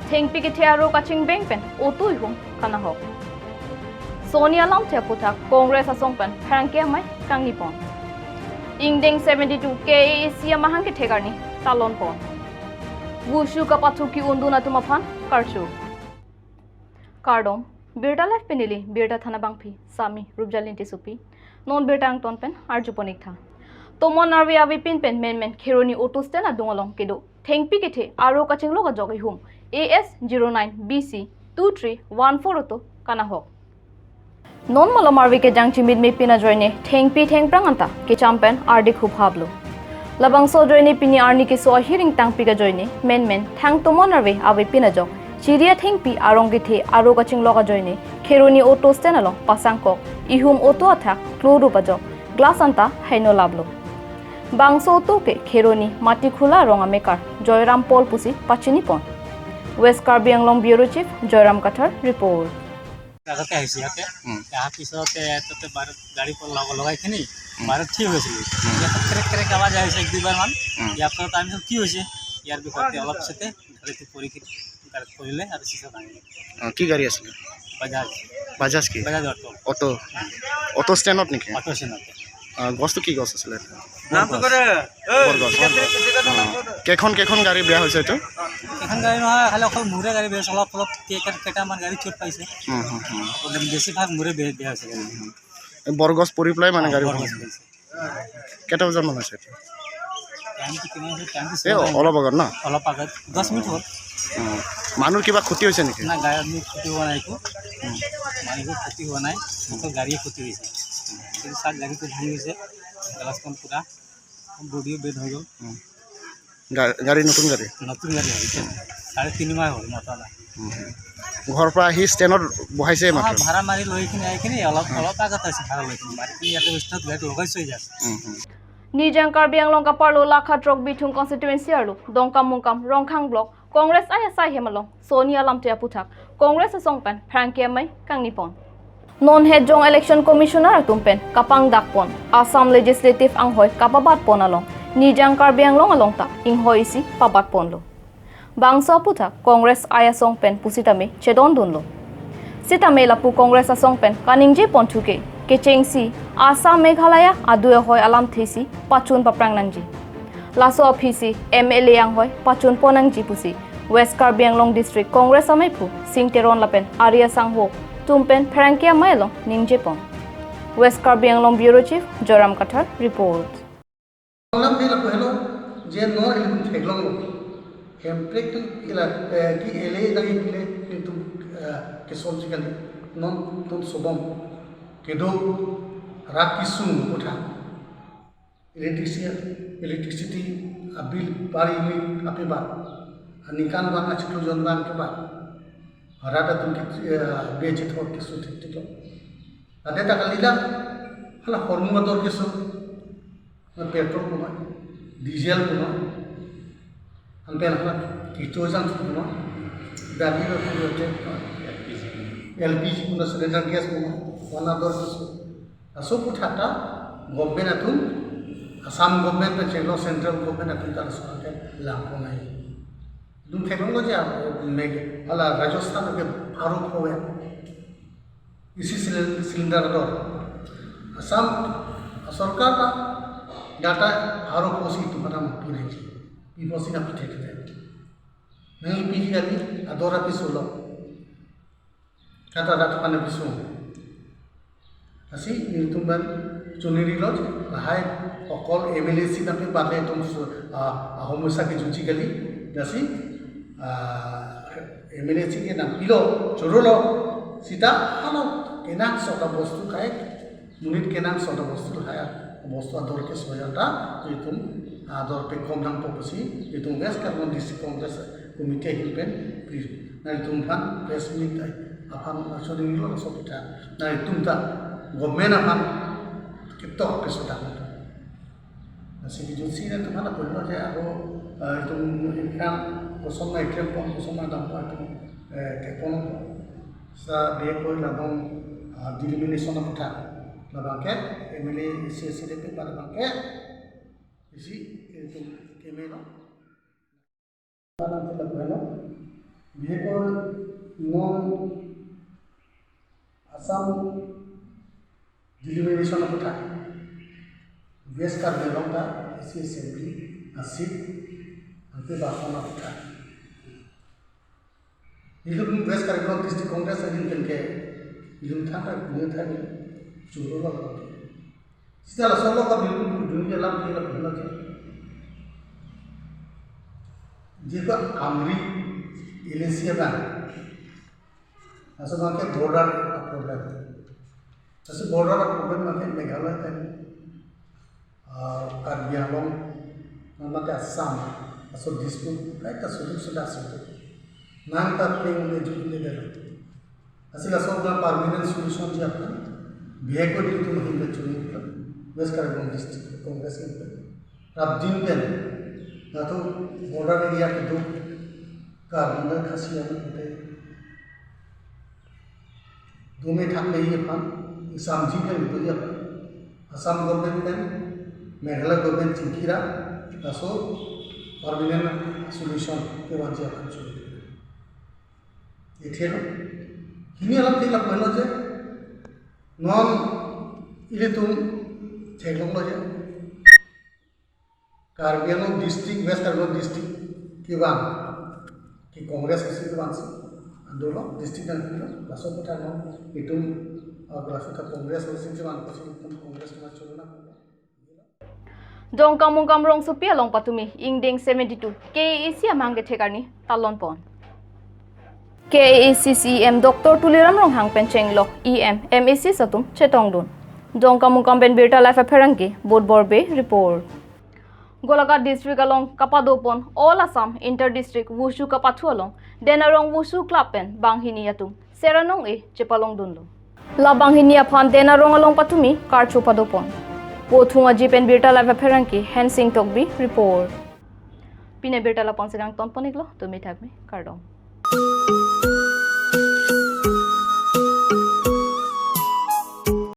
Thengpi ke thiaro kaching beng pen otui hum kana hok Sonia lam the puthak Congress asong pen Frankie mai kangni pon Ingding 72 KAC mahang ke thegarni talon pon Wushu ka pathu ki unduna tumaphan karchu Kardom birda life penili birda thana bangphi sami rubjalinti supi non birtang ton pen arjuponik tha Tomon arwi avi pin pen men kheroni otoste na dongolong kedo Thengpi ke the aro kaching loga jogai hum AS09BC 2314 to kana hok non malamarvi ke jangchi mid me pina joine Thengpi thengprang anta ke champion RD khub hablo labang so joine pini arni ke so hearing tang piga joine men thang to monarve avi pina jo chiria Thengpi arongi the aro kaching loga joine kheroni auto stenalo pasangko ihum auto atha kloru bajo glass anta haino lablo bangso to ke kheroni mati khula ronga mekar Joyram Paul pusi pachini pon West Karbi Anglong Bureau Chief Joyram Kathar report আগতে আহিছে ইয়াতে তাৰ পিছতে তাতে গাড়ী লগাই কিনি বাৰত ঠিক হৈছিল ইয়াতে ক্ৰেক ক্ৰেক আৱাজ আহিছে এক দুবাৰ মান ইয়াৰ পৰা তাৰপিছত কি হৈছে ইয়াৰ বিষয়ে অলপ চেতে গাড়ীটো কৰিলে আৰু চিচা ভাঙিলে কি গাড়ী আছিল বাজাজ কি বাজাজ অটো ষ্টেণ্ডত নেকি অটো ষ্টেণ্ডত গছটো কি গছ আছিলে কেইখন গাড়ী বেয়া হৈছে এইটো এখন গাড়ী নহয় খালি অকল মূৰে গাড়ী বেয়া অলপ কেইটামান গাড়ী চুট পাইছে বেছিভাগ মূৰে বেয়া হৈছে বৰগছ পৰি পেলাই মানে গাড়ী কেইটা বজাত মান হৈছে অলপ আগত ন অলপ আগত 10 মিনিট হ'ল মানুহ কিবা ক্ষতি হৈছে নেকি না গাড়ী ক্ষতি হোৱা নাই মানুহৰ ক্ষতি হোৱা নাই অকল গাড়ীয়ে ক্ষতি হৈছে কিন্তু চাৰ গাড়ীটো ভাঙি গৈছে গ্লাছখন পুৰা বডিও বেড হৈ গ'ল গাড়ী নতুন গাড়ী হৈছে 3.5 মাহ হ'ল মতা নাই ঘৰৰ পৰা আহি ষ্টেণ্ডত বহাইছে মাত্ৰ ভাড়া মাৰি লৈ কিনে অলপ আগত আছে ভাড়া লৈ কিনে মাৰি ইয়াতে ষ্টেণ্ডত গাড়ী লগাইছে যাচ্ছে Nijang Karbi Anglong ka parlo lakha trok bitung constituency arlo dongkam mungkam rongkhang block Congress ISI hemalong Sonia lamte aputhak Congress asongpan Frankie mai kangnipon non head jong election commissioner atumpen kapang dakpon Assam legislative anghoi kapabat ponalong Nijang Karbi Anglong alongta inghoisi pabat ponlo bangso aputhak Congress ayasongpen pusitame chedon dunlo sitame lapu Congress asongpen kaningje ponthuke Kechengsi, Assam Meghalaya aduya hoy alam thesi pachun paprangnan ji. Laso ofisi MLA yang hoy pachun ponang ji pusi. West Karbi Anglong District Congress amai pu Singteron lapen Arya Sangho tumpen Frankie Mailong Ningjepon. West Karbi Anglong Bureau Chief Joyram Kathar report. Alam thela hello je no ilum theglong hemprek tu ila ki ele dagi pile kintu ke sol직ali non ton sobom kedo rakisung utha electricity abil pari mi apiba anikan bang achlu jondan ke ba harada tum beje thot ke su tik ade ta kalila hala hormu dor ke su petrol ko diesel ko anten hala kitojang ko dali ro ko LPG ko cylinder gas ko wana dor ke su aso puthata government atun Assam government pe chelo central government atun tar sate lampo nai dum technology meg ala Rajasthan ke bharok hoye isi cylinder dor Assam sarkar ka data bharok posi tumara mati nahi pi posi na pithe the nahi pi gali adora pisolo kata data pane pisu asi nitumban chuniri loj hai okol MLA si nape bate tum homosa ke juji gali dasi MLA si ke nam pilo chorolo sita halo kenak sota bostu kai munit kenak sota bostu haya bostu ador ke sojata itum ador pe komdang popusi itum gas karno district congress committee hilpen na itum phan press meet aphan choniri lo sopita na itum ta government aphan kitok pesota nasi bijutsi na tumana polno je aro itum ikan kosong na item pon kosong na dam pa itum tepon sa be koi labong delimination of ta labangke MLA CSDP pada bangke isi itu kemero tanam tidak benar biar non asam deliberation of time west kar belong ta isi assembly asip ante bahana of time ilum west kar belong district congress adin ke ilum thaka ilum thaka churu la setelah solo ka bilkul dunia lam ke la bhela je jika amri इलेसिया का असं माके border problem असं border problem माके Meghalaya तन कार्बी आंलंग माके असम असं dispute right असं सुद्धा असं नांग ता प्लेन में जुटले दे असं असं ना परमानेंट सॉल्यूशन जी आपण भेको दिन तुम हिंदे चुनी वेस्ट कार्बन डिस्ट्रिक्ट कांग्रेस के अब दिन पे ना तो बॉर्डर एरिया के दो कार्बन खासिया होते दो में ठाक नहीं है पान असम जी पे तो ये असम गवर्नमेंट में मेघालय गवर्नमेंट चिंकिरा असो परमानेंट सॉल्यूशन के वांचे अपन चुने ये थे ना हिनी अलग थे लग पहला जे नॉन इले तुम थे लोग जे कार्बी आंलंग डिस्ट्रिक्ट वेस्ट कार्बन डिस्ट्रिक्ट के वां कि कांग्रेस किसी के बांस आंदोलन डिस्ट्रिक्ट आंदोलन बसों को टाइम इतुम अगलासो का कांग्रेस किसी के बांस पसी इतुम कांग्रेस में चलना Dong kamung kamrong supia long patumi ingding 72 KAC amang gethekarni talon pon KACCM Dr. Tuliram rong hang pencheng lo EM MAC satum chetong dun dong kamung kamben birta life apharangi bod borbe report Golaghat district along Kapadopon all Assam inter district wushu kapathu along denarong wushu klapen banghini atum seranong e chepalong dunlo la banghini aphan denarong along patumi karchu padopon pothunga jipen birta live apharangi hensing tokbi report pine birta la ponsirang ton poniglo tumi thakme kardom